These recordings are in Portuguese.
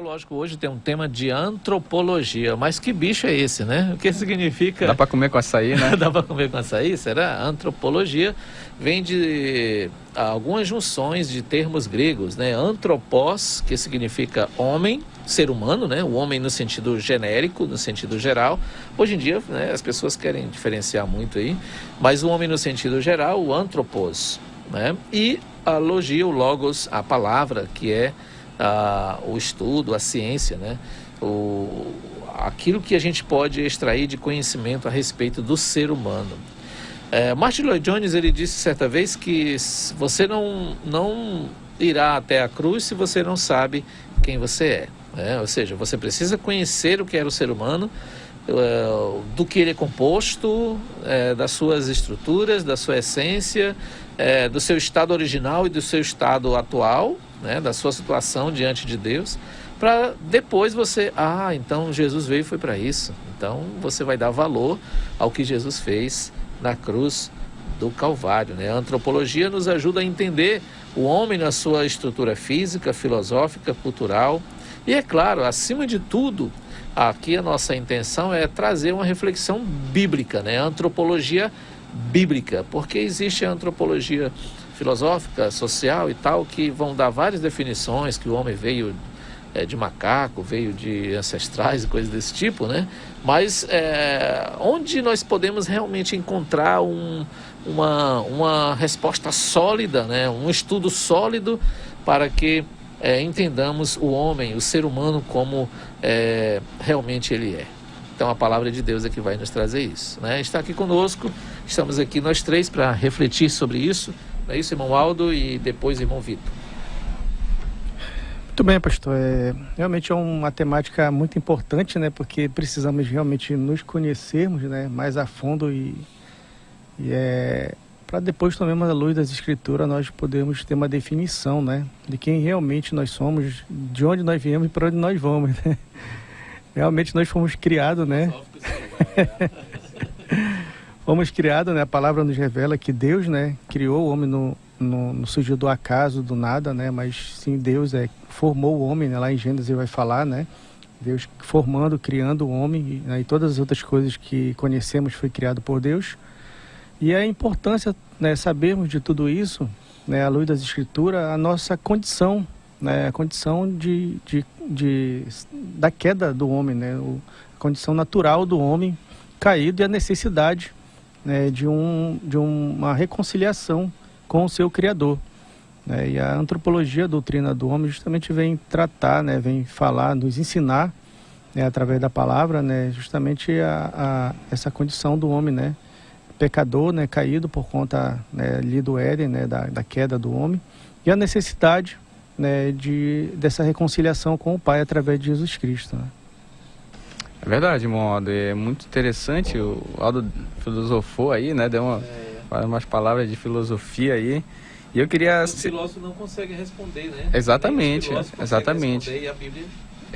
Lógico, hoje tem um tema de antropologia, mas que bicho é esse, né? O que significa... Dá para comer com açaí, né? Dá para comer com açaí? Será? Antropologia vem de algumas junções de termos gregos, né? Anthropos, que significa homem, ser humano, né? O homem no sentido genérico, no sentido geral. Hoje em dia, né, as pessoas querem diferenciar muito aí, mas o homem no sentido geral, o anthropos, né? E a logia, o logos, a palavra, que é o estudo, a ciência, né? Aquilo que a gente pode extrair de conhecimento a respeito do ser humano. Martin Lloyd Jones, ele disse certa vez que você não irá até a cruz se você não sabe quem você é, né? Ou seja, você precisa conhecer o que era o ser humano, do que ele é composto, das suas estruturas, da sua essência, do seu estado original e do seu estado atual, né, da sua situação diante de Deus, para depois você, então Jesus veio e foi para isso. Então você vai dar valor ao que Jesus fez na cruz do Calvário, né? A antropologia nos ajuda a entender o homem na sua estrutura física, filosófica, cultural e, é claro, acima de tudo, aqui a nossa intenção é trazer uma reflexão bíblica, né? A antropologia bíblica, porque existe a antropologia filosófica, social e tal, que vão dar várias definições, que o homem veio de macaco, veio de ancestrais e coisas desse tipo, né? Mas onde nós podemos realmente encontrar uma resposta sólida, né? Um estudo sólido para que entendamos o homem, o ser humano como realmente ele é. Então a palavra de Deus é que vai nos trazer isso, né? Está aqui conosco, estamos aqui nós três para refletir sobre isso. É isso, irmão Aldo, e depois irmão Vitor. Muito bem, pastor. Realmente é uma temática muito importante, né? Porque precisamos realmente nos conhecermos, né, mais a fundo e para depois também, à luz das escrituras, nós podermos ter uma definição, né, de quem realmente nós somos, de onde nós viemos e para onde nós vamos, né? Realmente nós fomos criados, né? Fomos criados, né? A palavra nos revela que Deus, né, criou o homem no surgiu do acaso, do nada, né? Mas sim, Deus formou o homem, né? Lá em Gênesis ele vai falar, né? Deus formando, criando o homem, né? E todas as outras coisas que conhecemos foi criado por Deus. E a importância, né, sabermos de tudo isso, né, à luz das escrituras, a nossa condição, né? A condição da queda do homem, né? A condição natural do homem caído e a necessidade, né, de uma reconciliação com o seu Criador, né? E a antropologia, a doutrina do homem, justamente vem tratar, né, vem falar, nos ensinar, né, através da palavra, né, justamente essa condição do homem, né, pecador, né, caído por conta, né, ali do Éden, né, da queda do homem, e a necessidade, né, dessa reconciliação com o Pai através de Jesus Cristo, né? É verdade, irmão Aldo, é muito interessante, o Aldo filosofou aí, né, deu umas palavras de filosofia aí, e eu queria... O filósofo não consegue responder, né? Exatamente, exatamente. E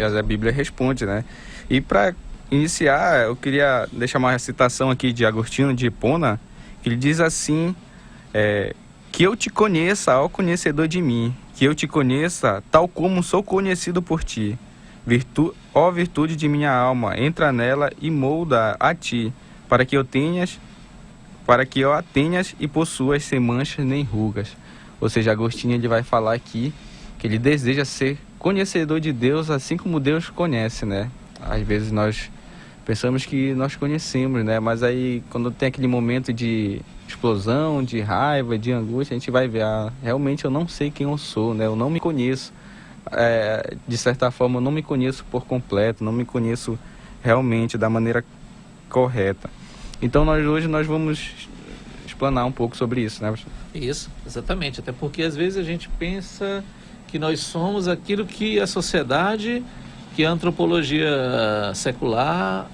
a Bíblia responde, né? E para iniciar, eu queria deixar uma citação aqui de Agostinho de Hipona, que ele diz assim, que eu te conheça, ó conhecedor de mim, que eu te conheça tal como sou conhecido por ti. Ó virtude de minha alma, entra nela e molda a ti, para que eu a tenhas e possuas sem manchas nem rugas. Ou seja, Agostinho ele vai falar aqui que ele deseja ser conhecedor de Deus assim como Deus conhece, né? Às vezes nós pensamos que nós conhecemos, né? Mas aí quando tem aquele momento de explosão, de raiva, de angústia, a gente vai ver, realmente eu não sei quem eu sou, né? Eu não me conheço. De certa forma eu não me conheço por completo, não me conheço realmente da maneira correta. Então hoje nós vamos explanar um pouco sobre isso, né, pastor? Isso, exatamente, até porque às vezes a gente pensa que nós somos aquilo que a sociedade, que a antropologia secular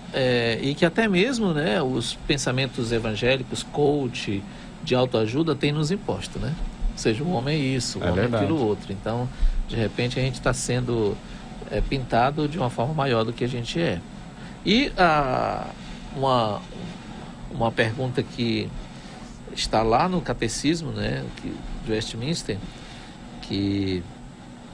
e que até mesmo, né, os pensamentos evangélicos, coach, de autoajuda tem nos imposto, né? Ou seja, o homem é isso, o homem é aquilo outro. Então, de repente, a gente está sendo pintado de uma forma maior do que a gente é. E uma pergunta que está lá no catecismo, né, de Westminster, que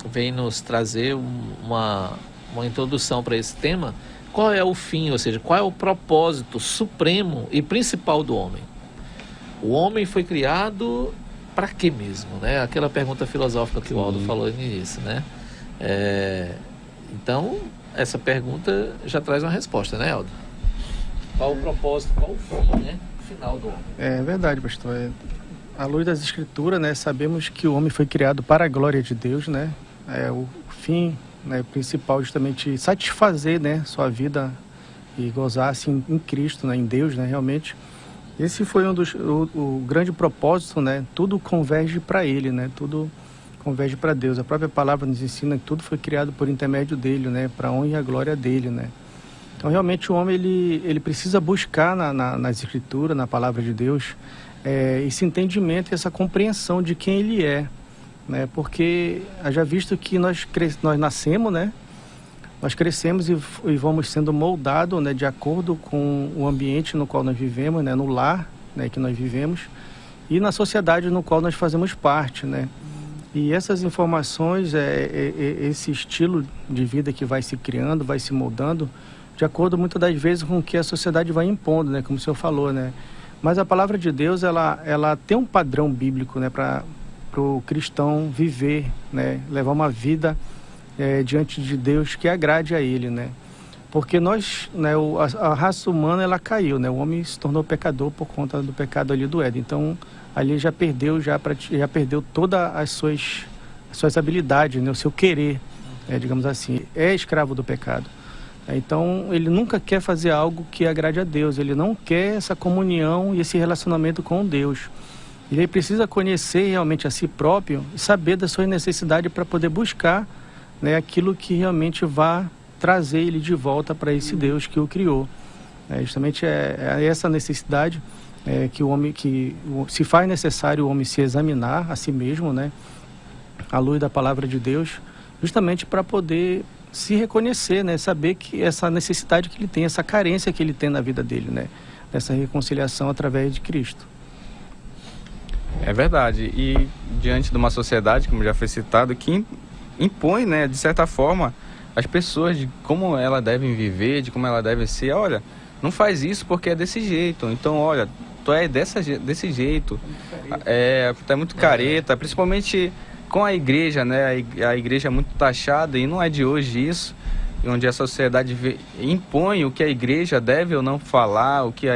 vem nos trazer uma introdução para esse tema. Qual é o fim, ou seja, qual é o propósito supremo e principal do homem? O homem foi criado para quê mesmo, né? Aquela pergunta filosófica que o Aldo falou no início, né? Então, essa pergunta já traz uma resposta, né, Aldo? Qual o propósito, qual o fim, né? Final do homem. É verdade, pastor. À luz das Escrituras, né, sabemos que o homem foi criado para a glória de Deus, né? O fim, né, principal, justamente satisfazer, né, sua vida e gozar assim em Cristo, né, em Deus, né, realmente. Esse foi o grande propósito, né? Tudo converge para Ele, né? Tudo converge para Deus. A própria palavra nos ensina que tudo foi criado por intermédio dele, né? Para a honra e a glória dele, né? Então, realmente, o homem ele precisa buscar nas Escrituras, na palavra de Deus, esse entendimento e essa compreensão de quem ele é, né? Porque, já visto que nós nascemos, né? Nós crescemos e vamos sendo moldados, né, de acordo com o ambiente no qual nós vivemos, né, no lar, né, que nós vivemos, e na sociedade no qual nós fazemos parte, né? E essas informações, esse estilo de vida que vai se criando, vai se moldando, de acordo muitas das vezes com o que a sociedade vai impondo, né, como o senhor falou, né? Mas a palavra de Deus, ela tem um padrão bíblico, né, para o cristão viver, né, levar uma vida diante de Deus que agrade a Ele, né? Porque nós, né, a raça humana, ela caiu, né? O homem se tornou pecador por conta do pecado ali do Éden. Então, ali já perdeu todas as suas habilidades, né? O seu querer, digamos assim. É escravo do pecado. Então, ele nunca quer fazer algo que agrade a Deus. Ele não quer essa comunhão e esse relacionamento com Deus. Ele precisa conhecer realmente a si próprio e saber das suas necessidades para poder buscar, né, aquilo que realmente vai trazer ele de volta para esse Deus que o criou. Justamente essa necessidade que o homem, se faz necessário o homem se examinar a si mesmo, né, à luz da palavra de Deus, justamente para poder se reconhecer, né, saber que essa necessidade que ele tem, essa carência que ele tem na vida dele, né, dessa reconciliação através de Cristo. É verdade. E diante de uma sociedade, como já foi citado, que impõe, né, de certa forma, as pessoas de como elas devem viver, de como elas devem ser. Olha, não faz isso porque é desse jeito. Então, olha, tu é desse jeito. Tu é muito careta, principalmente com a igreja, né? A igreja é muito taxada e não é de hoje isso, onde a sociedade impõe o que a igreja deve ou não falar, o que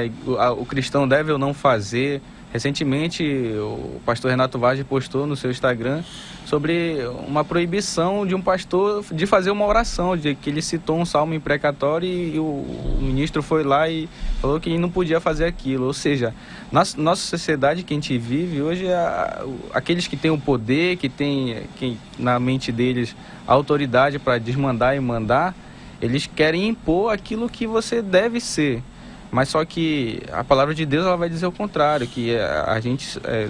o cristão deve ou não fazer. Recentemente, o pastor Renato Vaz postou no seu Instagram sobre uma proibição de um pastor de fazer uma oração, de que ele citou um salmo imprecatório e o ministro foi lá e falou que não podia fazer aquilo. Ou seja, na nossa sociedade que a gente vive hoje, aqueles que têm o poder, que na mente deles a autoridade para desmandar e mandar, eles querem impor aquilo que você deve ser. Mas só que a palavra de Deus, ela vai dizer o contrário, que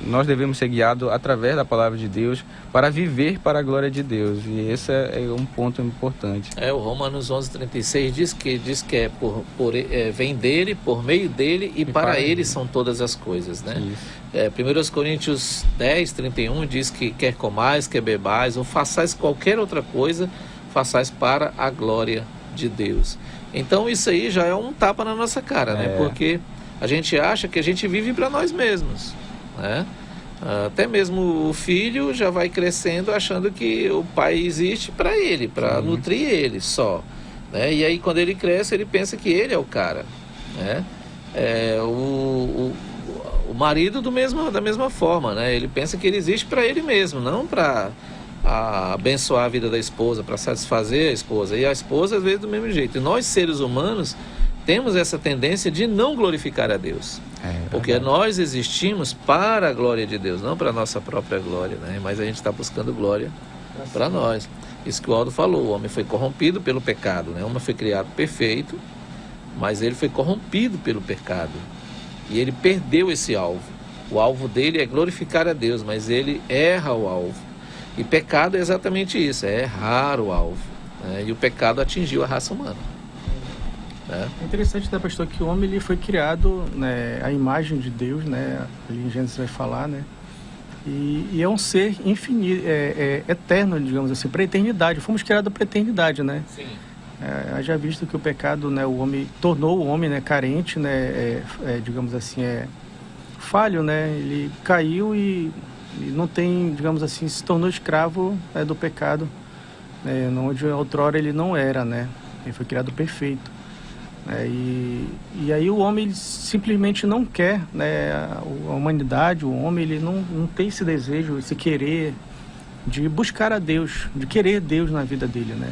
nós devemos ser guiados através da palavra de Deus para viver para a glória de Deus. E esse é um ponto importante. O Romanos 11:36 diz que vem dele, por meio dele e para ele são todas as coisas, né? 1 Coríntios 10:31 diz que quer comais, quer bebais ou façais qualquer outra coisa, façais para a glória de Deus. Então isso aí já é um tapa na nossa cara, né? Porque a gente acha que a gente vive para nós mesmos, né? Até mesmo o filho já vai crescendo achando que o pai existe para ele, para nutrir ele só, né? E aí quando ele cresce, ele pensa que ele é o cara, né? O marido da mesma forma, né? Ele pensa que ele existe para ele mesmo, não para abençoar a vida da esposa, para satisfazer a esposa. E a esposa, às vezes, do mesmo jeito. E nós, seres humanos, temos essa tendência de não glorificar a Deus. Porque nós existimos para a glória de Deus, não para a nossa própria glória, né? Mas a gente está buscando glória para nós. Isso que o Aldo falou, o homem foi corrompido pelo pecado, né? O homem foi criado perfeito, mas ele foi corrompido pelo pecado. E ele perdeu esse alvo. O alvo dele é glorificar a Deus, mas ele erra o alvo. E pecado é exatamente isso, é errar o alvo, né? E o pecado atingiu a raça humana, né? É interessante, né, pastor, que o homem ele foi criado, né, à imagem de Deus, né? Ali em Gênesis vai falar, né? E é um ser infinito, eterno, digamos assim, para a eternidade. Fomos criados para a eternidade, né? Sim. Já visto que o pecado, né, o homem tornou o homem, né, carente, né, digamos assim, falho, né? Ele caiu e não tem, digamos assim, se tornou escravo do pecado, né, onde outrora ele não era, né? Ele foi criado perfeito. E aí o homem ele simplesmente não quer, né, a humanidade, o homem ele não tem esse desejo, esse querer de buscar a Deus, de querer Deus na vida dele, né?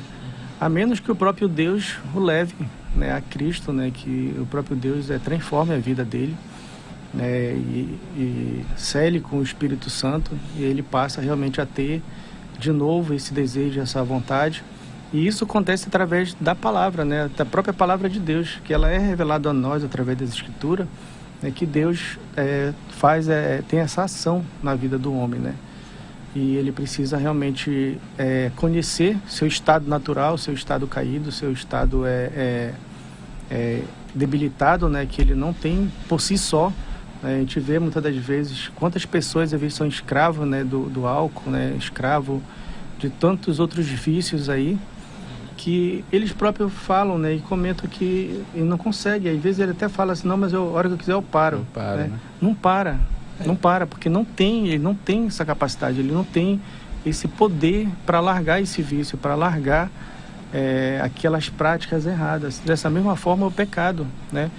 A menos que o próprio Deus o leve, né, a Cristo, né, que o próprio Deus transforme a vida dele, né, e cele com o Espírito Santo, e ele passa realmente a ter de novo esse desejo, essa vontade. E isso acontece através da palavra, né? Da própria palavra de Deus, que ela é revelada a nós através das Escrituras, né? Que Deus tem essa ação na vida do homem, né? E ele precisa realmente conhecer seu estado natural, seu estado caído, seu estado debilitado, né? Que ele não tem por si só. A gente vê muitas das vezes quantas pessoas às vezes são escravos, né? Do álcool, né? Escravo de tantos outros vícios aí, que eles próprios falam, né, e comentam que ele não consegue. Às vezes ele até fala assim, não, mas a hora que eu quiser eu paro. Né? Não para, porque ele não tem essa capacidade, ele não tem esse poder para largar esse vício, para largar aquelas práticas erradas. Dessa mesma forma, o pecado, né,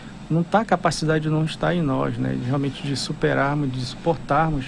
a capacidade não está em nós, né, realmente de superarmos, de suportarmos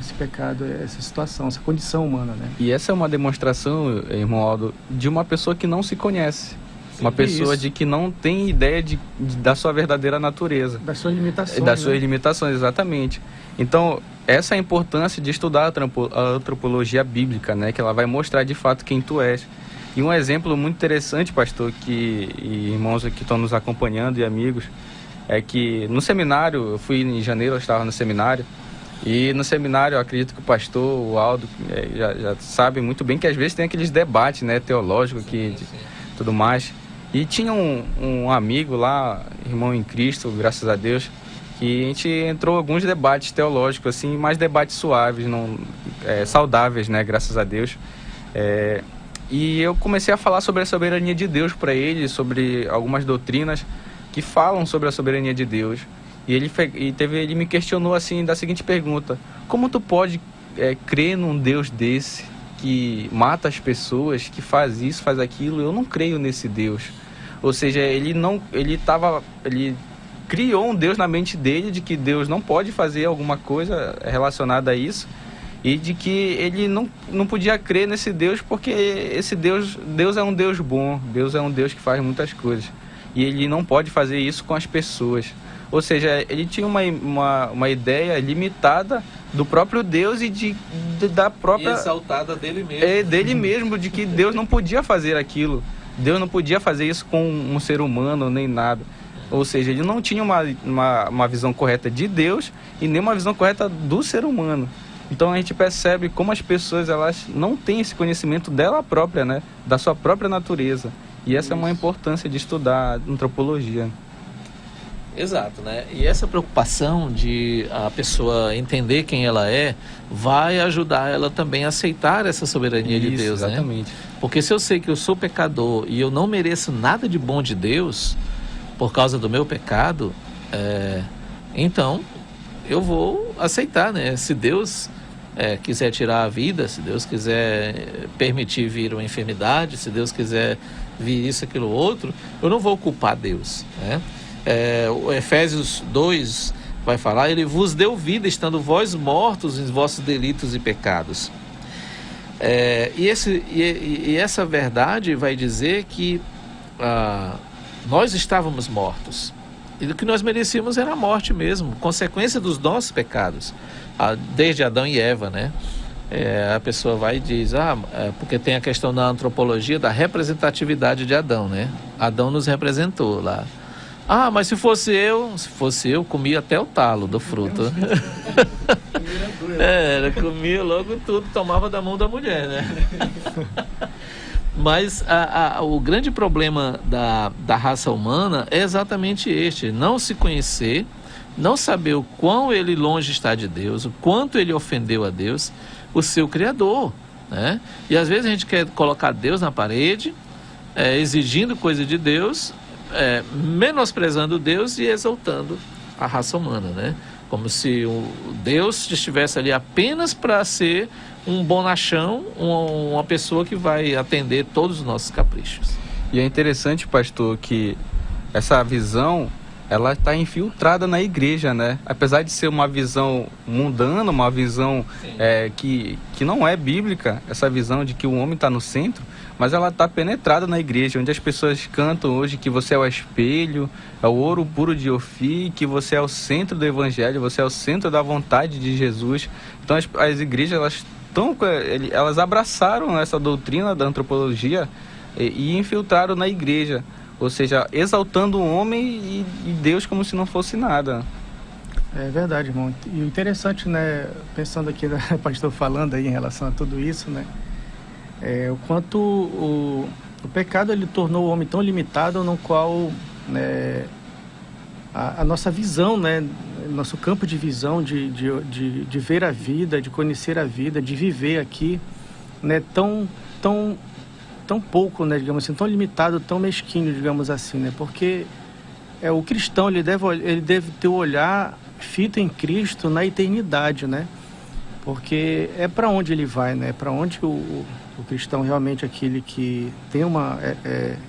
esse pecado, essa situação, essa condição humana, né? E essa é uma demonstração, irmão Aldo, de uma pessoa que não se conhece. Sim, uma pessoa de que não tem ideia da sua verdadeira natureza. Das suas limitações. Das suas limitações, exatamente. Então, essa é a importância de estudar a antropologia bíblica, né? Que ela vai mostrar de fato quem tu és. E um exemplo muito interessante, pastor, e irmãos que estão nos acompanhando e amigos, é que no seminário, eu fui em janeiro, eu estava no seminário, e no seminário, eu acredito que o pastor, o Aldo, já sabe muito bem que às vezes tem aqueles debates, né, teológicos, tudo mais. E tinha um amigo lá, irmão em Cristo, graças a Deus, que a gente entrou em alguns debates teológicos, assim, mais debates suaves, saudáveis, né, graças a Deus. E eu comecei a falar sobre a soberania de Deus para ele, sobre algumas doutrinas que falam sobre a soberania de Deus. E ele me questionou assim da seguinte pergunta: como tu pode crer num Deus desse que mata as pessoas, que faz isso, faz aquilo? Eu não creio nesse Deus. Ou seja, ele criou um Deus na mente dele de que Deus não pode fazer alguma coisa relacionada a isso, e de que ele não podia crer nesse Deus porque esse Deus é um Deus bom, Deus é um Deus que faz muitas coisas, e ele não pode fazer isso com as pessoas. Ou seja, ele tinha uma ideia limitada do próprio Deus e da própria... E exaltada dele mesmo. Dele mesmo, de que Deus não podia fazer aquilo. Deus não podia fazer isso com um ser humano, nem nada. Ou seja, ele não tinha uma visão correta de Deus e nem uma visão correta do ser humano. Então a gente percebe como as pessoas elas não têm esse conhecimento dela própria, né? Da sua própria natureza. E essa é uma importância de estudar antropologia. Exato, né? E essa preocupação de a pessoa entender quem ela vai ajudar ela também a aceitar essa soberania de Deus, exatamente. Né? Porque se eu sei que eu sou pecador e eu não mereço nada de bom de Deus por causa do meu pecado, então eu vou aceitar, né? Se Deus quiser tirar a vida, se Deus quiser permitir vir uma enfermidade, se Deus quiser vir isso, aquilo, outro, eu não vou culpar Deus, né? O Efésios 2 vai falar: ele vos deu vida, estando vós mortos em vossos delitos e pecados. E essa verdade vai dizer que nós estávamos mortos, e o que nós merecíamos era a morte mesmo, consequência dos nossos pecados, desde Adão e Eva, né? A pessoa vai e diz, porque tem a questão da antropologia da representatividade de Adão, né? Adão nos representou lá. Mas se fosse eu comia até o talo do fruto. Comia logo tudo, tomava da mão da mulher, né? Mas o grande problema da raça humana é exatamente este: não se conhecer, não saber o quão ele longe está de Deus, o quanto ele ofendeu a Deus, o seu Criador, né? E às vezes a gente quer colocar Deus na parede, exigindo coisa de Deus, menosprezando Deus e exaltando a raça humana, né? Como se o Deus estivesse ali apenas para ser um bonachão, uma pessoa que vai atender todos os nossos caprichos. E é interessante, pastor, que essa visão, ela está infiltrada na igreja, né? Apesar de ser uma visão mundana, uma visão que não é bíblica, essa visão de que o homem está no centro, mas ela está penetrada na igreja, onde as pessoas cantam hoje que você é o espelho, é o ouro puro de Ofir, que você é o centro do evangelho, você é o centro da vontade de Jesus. Então as igrejas, elas abraçaram essa doutrina da antropologia e infiltraram na igreja, ou seja, exaltando o homem e Deus como se não fosse nada. É verdade, irmão. E o interessante, né, pensando aqui, né, o pastor falando aí em relação a tudo isso, né, o quanto o pecado ele tornou o homem tão limitado, no qual, né, a nossa visão, né, nosso campo de visão de ver a vida, de conhecer a vida, de viver aqui, né, tão pouco, né, digamos assim, tão limitado, tão mesquinho, digamos assim, né, porque o cristão ele deve ter o olhar fito em Cristo na eternidade, né, porque é para onde ele vai, né, para onde o cristão realmente é aquele que tem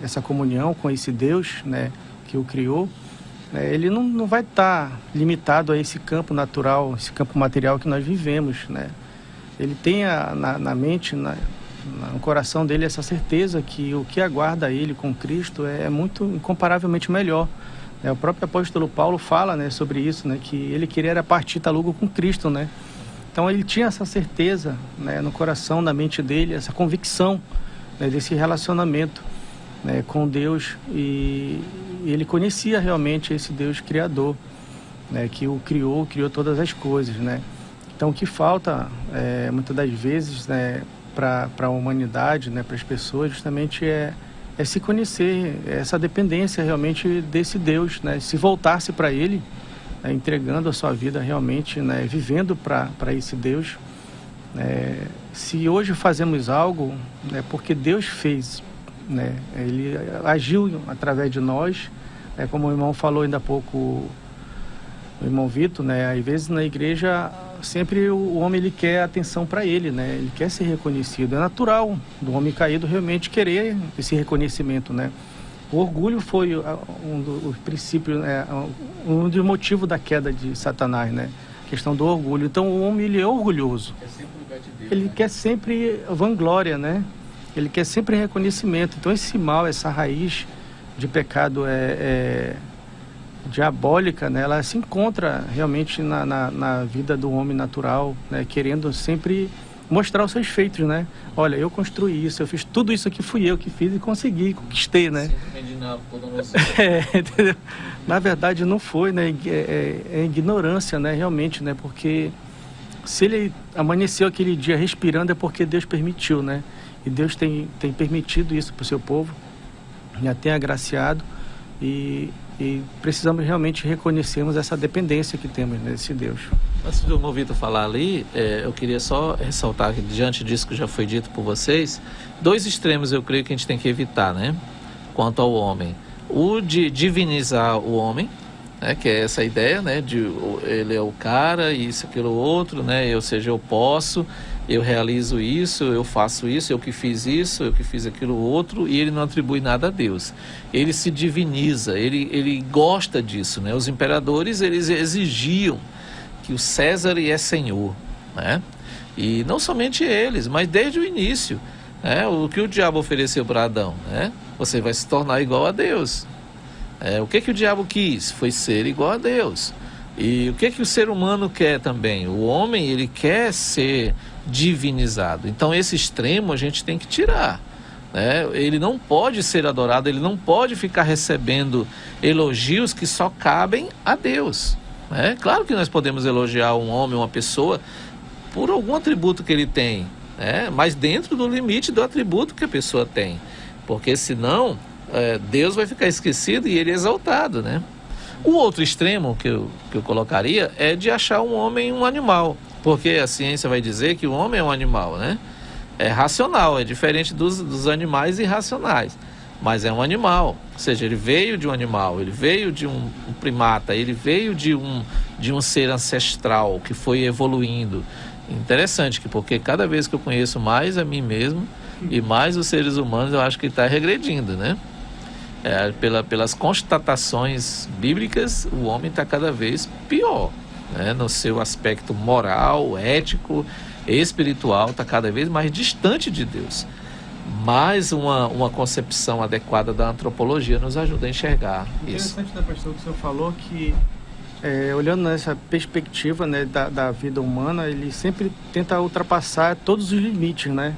essa comunhão com esse Deus, né, que o criou, né, ele não vai estar limitado a esse campo natural, esse campo material que nós vivemos, né, ele tem na mente, no coração dele essa certeza que o que aguarda ele com Cristo é muito incomparavelmente melhor. O próprio apóstolo Paulo fala, né, sobre isso, né, que ele queria partir logo com Cristo, né? Então ele tinha essa certeza, né, no coração, na mente dele, essa convicção, né, desse relacionamento, né, com Deus, e ele conhecia realmente esse Deus criador, né, que o criou todas as coisas, né? Então o que falta muitas das vezes, né, para a humanidade, né, para as pessoas, justamente é se conhecer, essa dependência realmente desse Deus, né, se voltar-se para Ele, né, entregando a sua vida realmente, né, vivendo para esse Deus. Se hoje fazemos algo, é porque Deus fez, né, Ele agiu através de nós, como o irmão falou ainda há pouco, o irmão Vitor, né, às vezes na igreja sempre o homem ele quer atenção para ele, né? Ele quer ser reconhecido. É natural do homem caído realmente querer esse reconhecimento, né? O orgulho foi um dos princípios, um dos motivos da queda de Satanás, né? A questão do orgulho. Então o homem ele é orgulhoso. Ele quer sempre vanglória, né? Ele quer sempre reconhecimento. Então esse mal, essa raiz de pecado diabólica, né, ela se encontra realmente na vida do homem natural, né, querendo sempre mostrar os seus feitos, né? Olha, eu construí isso, eu fiz tudo isso aqui, fui eu que fiz e consegui, conquistei, né? Entendeu? Na verdade não foi, né? É ignorância, né? Realmente, né? Porque se ele amanheceu aquele dia respirando é porque Deus permitiu, né? E Deus tem permitido isso para o seu povo, já tem agraciado e precisamos realmente reconhecermos essa dependência que temos nesse Deus. Antes do irmão Vitor falar ali, eu queria só ressaltar que diante disso que já foi dito por vocês, dois extremos eu creio que a gente tem que evitar, né? Quanto ao homem. O de divinizar o homem, né? Que é essa ideia, né? De ele é o cara, isso, aquilo, outro, né? Ou seja, eu posso, eu realizo isso, eu faço isso, eu que fiz isso, eu que fiz aquilo outro, e ele não atribui nada a Deus. Ele se diviniza, ele gosta disso, né? Os imperadores, eles exigiam que o César é Senhor, né? E não somente eles, mas desde o início, né? O que o diabo ofereceu para Adão, né? Você vai se tornar igual a Deus. O que o diabo quis? Foi ser igual a Deus. E o que o ser humano quer também? O homem, ele quer ser divinizado. Então esse extremo a gente tem que tirar, né? Ele não pode ser adorado, ele não pode ficar recebendo elogios que só cabem a Deus, né? Claro que nós podemos elogiar um homem, uma pessoa, por algum atributo que ele tem, né? Mas dentro do limite do atributo que a pessoa tem, porque senão Deus vai ficar esquecido e ele é exaltado, né? O outro extremo que eu colocaria é de achar um homem um animal, porque a ciência vai dizer que o homem é um animal, né? É racional, é diferente dos animais irracionais, mas é um animal, ou seja, ele veio de um animal, ele veio de um primata, ele veio de um ser ancestral que foi evoluindo. Interessante, porque cada vez que eu conheço mais a mim mesmo e mais os seres humanos, eu acho que está regredindo, né? Pelas constatações bíblicas, o homem está cada vez pior, né? No seu aspecto moral, ético, espiritual, está cada vez mais distante de Deus. Mas uma concepção adequada da antropologia nos ajuda a enxergar isso. Interessante, né, pastor, que o senhor falou que, olhando nessa perspectiva, né, da vida humana, ele sempre tenta ultrapassar todos os limites, né?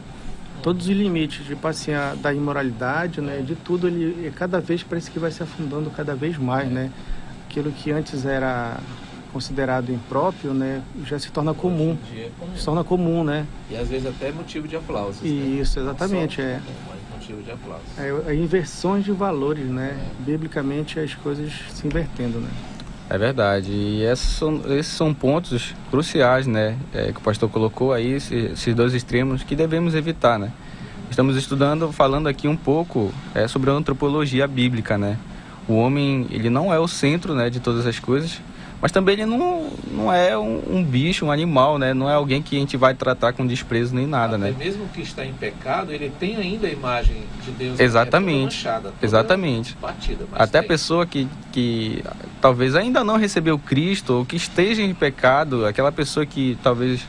Todos os limites, tipo assim, da imoralidade, né? De tudo, ele cada vez parece que vai se afundando cada vez mais, né? Aquilo que antes era considerado impróprio, né, já se torna comum. Se torna comum, né? E às vezes até motivo de aplausos. Isso, exatamente. Motivo de aplausos. Inversões de valores, né? Biblicamente as coisas se invertendo, né? É verdade. E esses são pontos cruciais, né? Que o pastor colocou aí, esses dois extremos que devemos evitar, né? Estamos falando aqui um pouco sobre a antropologia bíblica, né? O homem, ele não é o centro, né, de todas as coisas, mas também ele não é um bicho, um animal, né? Não é alguém que a gente vai tratar com desprezo nem nada, né? Mesmo que está em pecado, ele tem ainda a imagem de Deus. Exatamente. Toda exatamente. Batida, até a pessoa que talvez ainda não recebeu Cristo, ou que esteja em pecado, aquela pessoa que talvez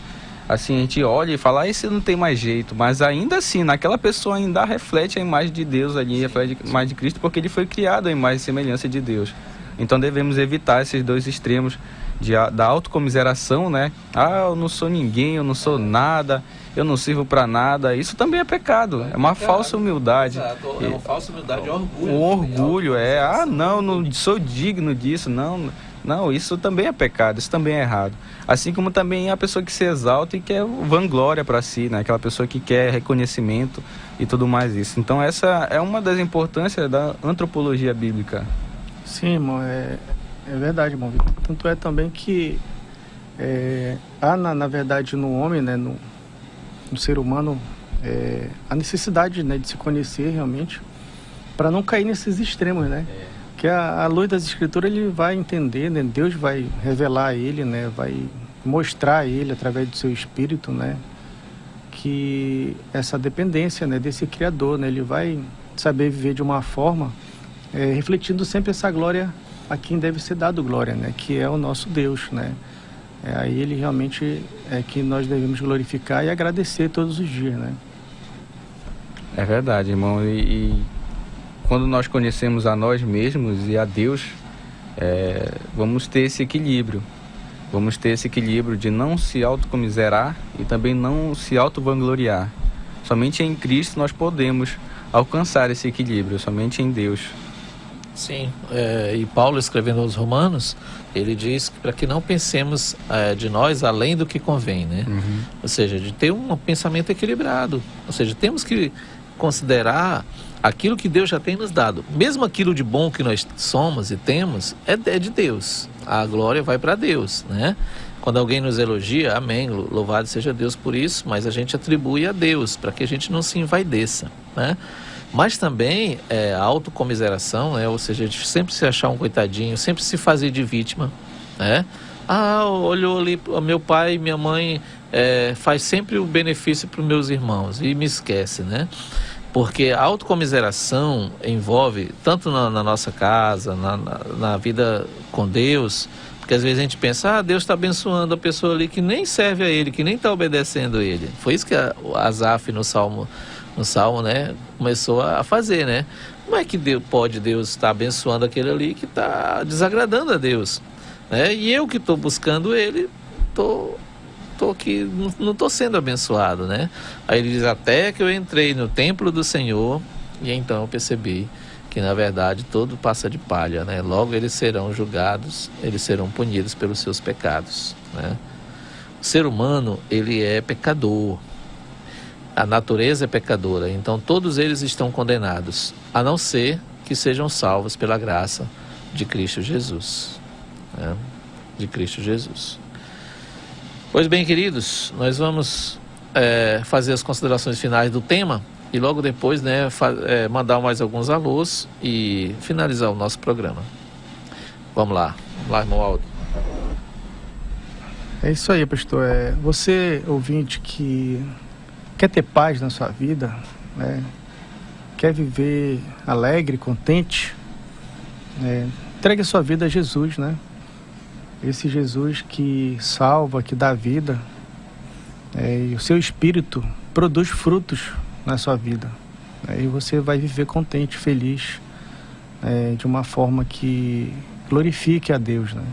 assim a gente olha e fala, esse não tem mais jeito, mas ainda assim, naquela pessoa ainda reflete a imagem de Deus ali, reflete a imagem de Cristo, porque ele foi criado à imagem e semelhança de Deus. Então devemos evitar esses dois extremos da autocomiseração, né? Eu não sou ninguém, eu não sou nada, eu não sirvo para nada. Isso também é pecado, é uma falsa humildade. Exato. É uma falsa humildade, orgulho. Um orgulho, não sou digno disso, não, isso também é pecado, isso também é errado. Assim como também a pessoa que se exalta e quer vanglória para si, né? Aquela pessoa que quer reconhecimento e tudo mais isso. Então essa é uma das importâncias da antropologia bíblica. Sim, irmão, é verdade, irmão. Tanto é também que há, na verdade, no homem, né, no ser humano, a necessidade, né, de se conhecer realmente, para não cair nesses extremos, né? Que a luz das escrituras ele vai entender, né? Deus vai revelar a ele, né? Vai mostrar a ele através do seu espírito, né? Que essa dependência, né, desse Criador, né? Ele vai saber viver de uma forma refletindo sempre essa glória a quem deve ser dado glória, né? Que é o nosso Deus, né? Aí ele realmente é que nós devemos glorificar e agradecer todos os dias, né? É verdade, irmão. E quando nós conhecemos a nós mesmos e a Deus, vamos ter esse equilíbrio. Vamos ter esse equilíbrio de não se autocomiserar e também não se auto-vangloriar. Somente em Cristo nós podemos alcançar esse equilíbrio, somente em Deus. Sim, e Paulo escrevendo aos Romanos, ele diz para que não pensemos de nós além do que convém, né? Uhum. Ou seja, de ter um pensamento equilibrado. Ou seja, temos que considerar aquilo que Deus já tem nos dado. Mesmo aquilo de bom que nós somos e temos, é de Deus. A glória vai para Deus, né? Quando alguém nos elogia, amém, louvado seja Deus por isso, mas a gente atribui a Deus, para que a gente não se envaideça, né? Mas também a autocomiseração, né? Ou seja, a gente sempre se achar um coitadinho, sempre se fazer de vítima, né? Olhou ali, meu pai e minha mãe faz sempre o benefício para os meus irmãos e me esquece, né? Porque a autocomiseração envolve, tanto na nossa casa, na vida com Deus, porque às vezes a gente pensa, Deus está abençoando a pessoa ali que nem serve a Ele, que nem está obedecendo a Ele. Foi isso que Asaf no Salmo, né, começou a fazer, né? Como é que Deus estar abençoando aquele ali que está desagradando a Deus, né? E eu que estou buscando Ele, que não estou sendo abençoado, né? Aí ele diz, até que eu entrei no templo do Senhor e então eu percebi que na verdade todo passa de palha, né? Logo eles serão julgados, eles serão punidos pelos seus pecados, né? O ser humano, ele é pecador, a natureza é pecadora, então todos eles estão condenados, a não ser que sejam salvos pela graça de Cristo Jesus. Né? De Cristo Jesus. Pois bem, queridos, nós vamos fazer as considerações finais do tema e logo depois, né, mandar mais alguns alôs e finalizar o nosso programa. Vamos lá, irmão Aldo. É isso aí, pastor. Você, ouvinte, que quer ter paz na sua vida, né? Quer viver alegre, contente, entregue a sua vida a Jesus, né? Esse Jesus que salva, que dá vida, e o seu espírito produz frutos na sua vida. E você vai viver contente, feliz, de uma forma que glorifique a Deus, né?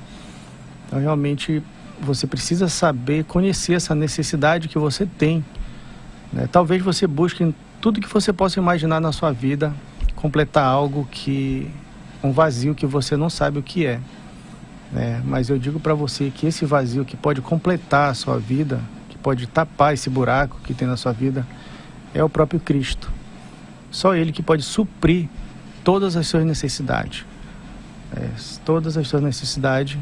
Então, realmente, você precisa saber, conhecer essa necessidade que você tem, né? Talvez você busque em tudo que você possa imaginar na sua vida, completar algo um vazio que você não sabe o que é, né? Mas eu digo para você que esse vazio que pode completar a sua vida, que pode tapar esse buraco que tem na sua vida, é o próprio Cristo. Só Ele que pode suprir todas as suas necessidades. Todas as suas necessidades.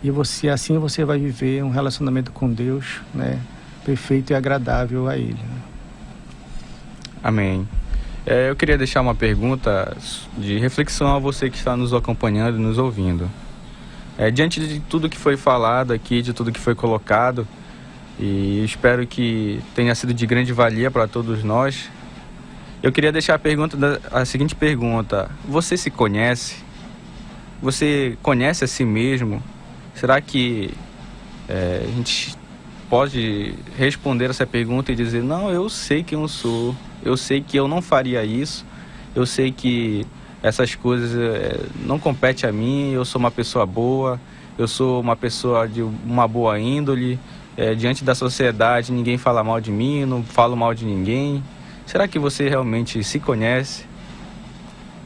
E assim você vai viver um relacionamento com Deus, né, perfeito e agradável a Ele, né? Amém. Eu queria deixar uma pergunta de reflexão a você que está nos acompanhando e nos ouvindo. Diante de tudo que foi falado aqui, de tudo que foi colocado, e espero que tenha sido de grande valia para todos nós, eu queria deixar a seguinte pergunta: você se conhece? Você conhece a si mesmo? Será que a gente pode responder essa pergunta e dizer: não, eu sei quem eu sou, eu sei que eu não faria isso, eu sei que essas coisas não competem a mim, eu sou uma pessoa boa, eu sou uma pessoa de uma boa índole, diante da sociedade ninguém fala mal de mim, não falo mal de ninguém. Será que você realmente se conhece?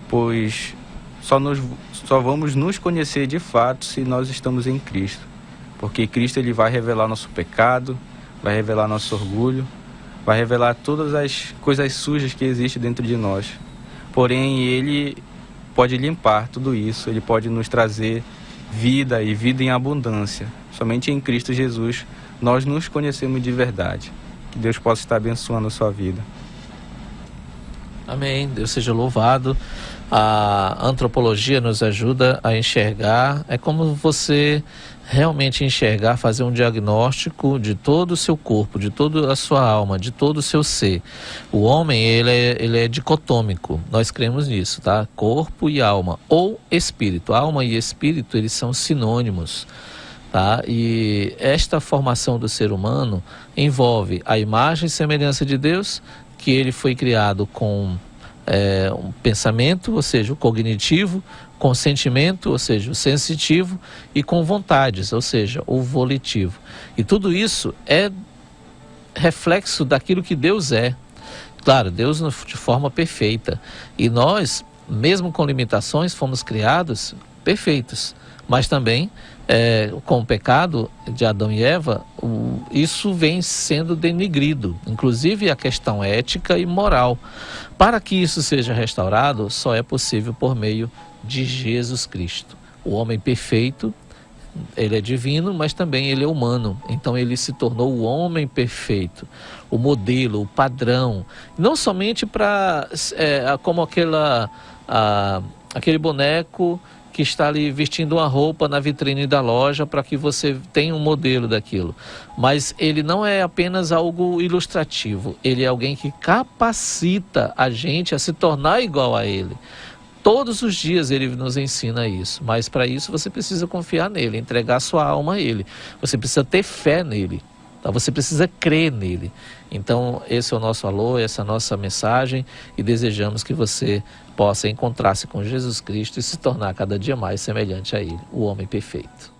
Pois só vamos nos conhecer de fato se nós estamos em Cristo. Porque Cristo ele vai revelar nosso pecado, vai revelar nosso orgulho, vai revelar todas as coisas sujas que existem dentro de nós. Porém, Ele pode limpar tudo isso, Ele pode nos trazer vida e vida em abundância. Somente em Cristo Jesus nós nos conhecemos de verdade. Que Deus possa estar abençoando a sua vida. Amém. Deus seja louvado. A antropologia nos ajuda a enxergar, é como você realmente enxergar, fazer um diagnóstico de todo o seu corpo, de toda a sua alma, de todo o seu ser. O homem, ele é dicotômico, nós cremos nisso, tá? Corpo e alma, ou espírito. Alma e espírito, eles são sinônimos, tá? E esta formação do ser humano envolve a imagem e semelhança de Deus, que ele foi criado com um pensamento, ou seja, o cognitivo, com sentimento, ou seja, o sensitivo, e com vontades, ou seja, o volitivo. E tudo isso é reflexo daquilo que Deus é. Claro, Deus de forma perfeita. E nós, mesmo com limitações, fomos criados perfeitos. Mas também, com o pecado de Adão e Eva, isso vem sendo denigrido, inclusive a questão ética e moral. Para que isso seja restaurado, só é possível por meio de Jesus Cristo. O homem perfeito, ele é divino, mas também ele é humano. Então ele se tornou o homem perfeito, o modelo, o padrão. Não somente para, como aquele boneco que está ali vestindo uma roupa na vitrine da loja para que você tenha um modelo daquilo. Mas ele não é apenas algo ilustrativo, ele é alguém que capacita a gente a se tornar igual a ele. Todos os dias ele nos ensina isso, mas para isso você precisa confiar nele, entregar sua alma a ele. Você precisa ter fé nele, tá? Você precisa crer nele. Então esse é o nosso alô, essa é a nossa mensagem, e desejamos que você possa encontrar-se com Jesus Cristo e se tornar cada dia mais semelhante a Ele, o homem perfeito.